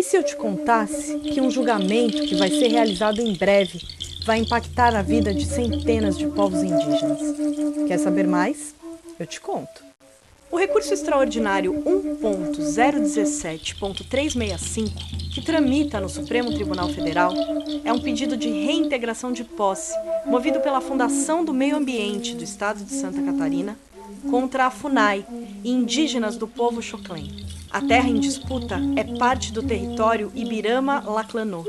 se eu te contasse que um julgamento que vai ser realizado em breve vai impactar a vida de centenas de povos indígenas? Quer saber mais? Eu te conto. O recurso extraordinário 1.017.365, que tramita no Supremo Tribunal Federal, é um pedido de reintegração de posse movido pela Fundação do Meio Ambiente do Estado de Santa Catarina contra a FUNAI e indígenas do povo Xoclen. A terra em disputa é parte do território Ibirama-Laclanô,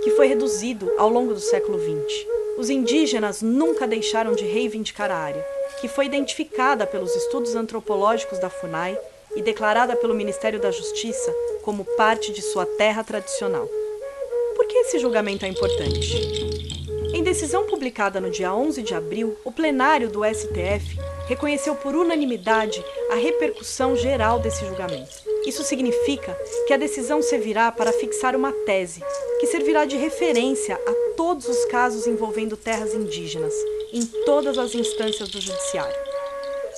que foi reduzido ao longo do século XX. Os indígenas nunca deixaram de reivindicar a área, que foi identificada pelos estudos antropológicos da FUNAI e declarada pelo Ministério da Justiça como parte de sua terra tradicional. Por que esse julgamento é importante? Em decisão publicada no dia 11 de abril, o plenário do STF reconheceu por unanimidade a repercussão geral desse julgamento. Isso significa que a decisão servirá para fixar uma tese, que servirá de referência a todos os casos envolvendo terras indígenas, em todas as instâncias do judiciário.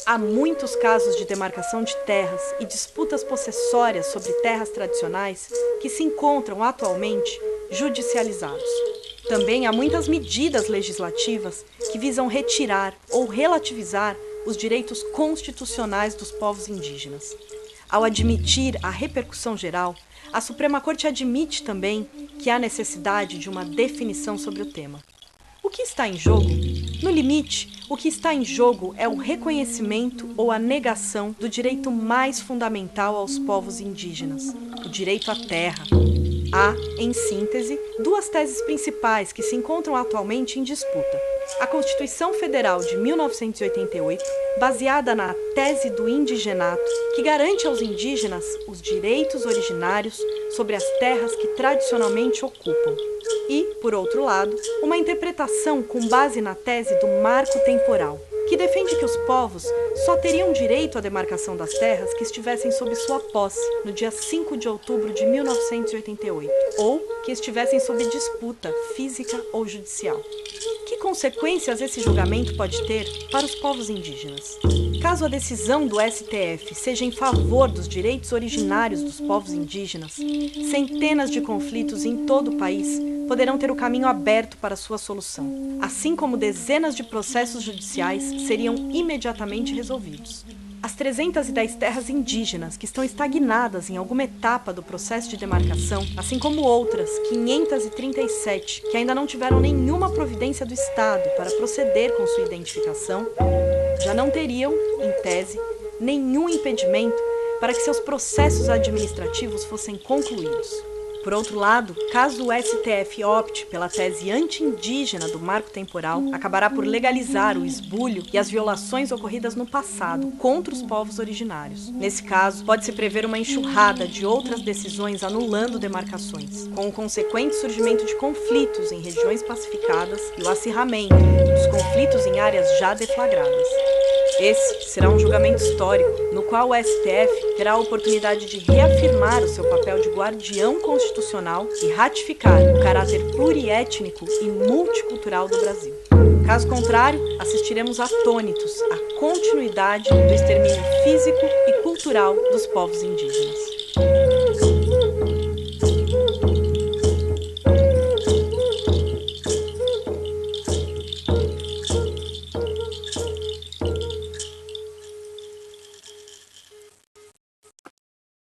Há muitos casos de demarcação de terras e disputas possessórias sobre terras tradicionais que se encontram atualmente judicializados. Também há muitas medidas legislativas que visam retirar ou relativizar os direitos constitucionais dos povos indígenas. Ao admitir a repercussão geral, a Suprema Corte admite também que há necessidade de uma definição sobre o tema. O que está em jogo? No limite, o que está em jogo é o reconhecimento ou a negação do direito mais fundamental aos povos indígenas, o direito à terra. Há, em síntese, duas teses principais que se encontram atualmente em disputa. A Constituição Federal de 1988, baseada na tese do indigenato, que garante aos indígenas os direitos originários sobre as terras que tradicionalmente ocupam. E, por outro lado, uma interpretação com base na tese do marco temporal, que defende que os povos só teriam direito à demarcação das terras que estivessem sob sua posse no dia 5 de outubro de 1988, ou que estivessem sob disputa física ou judicial. Que consequências esse julgamento pode ter para os povos indígenas? Caso a decisão do STF seja em favor dos direitos originários dos povos indígenas, centenas de conflitos em todo o país poderão ter o caminho aberto para sua solução, assim como dezenas de processos judiciais seriam imediatamente resolvidos. As 310 terras indígenas que estão estagnadas em alguma etapa do processo de demarcação, assim como outras 537 que ainda não tiveram nenhuma providência do Estado para proceder com sua identificação, já não teriam, em tese, nenhum impedimento para que seus processos administrativos fossem concluídos. Por outro lado, caso o STF opte pela tese anti-indígena do marco temporal, acabará por legalizar o esbulho e as violações ocorridas no passado contra os povos originários. Nesse caso, pode-se prever uma enxurrada de outras decisões anulando demarcações, com o consequente surgimento de conflitos em regiões pacificadas e o acirramento dos conflitos em áreas já deflagradas. Esse será um julgamento histórico, no qual o STF terá a oportunidade de reafirmar o seu papel de guardião constitucional e ratificar o caráter pluriétnico e multicultural do Brasil. Caso contrário, assistiremos atônitos à continuidade do extermínio físico e cultural dos povos indígenas.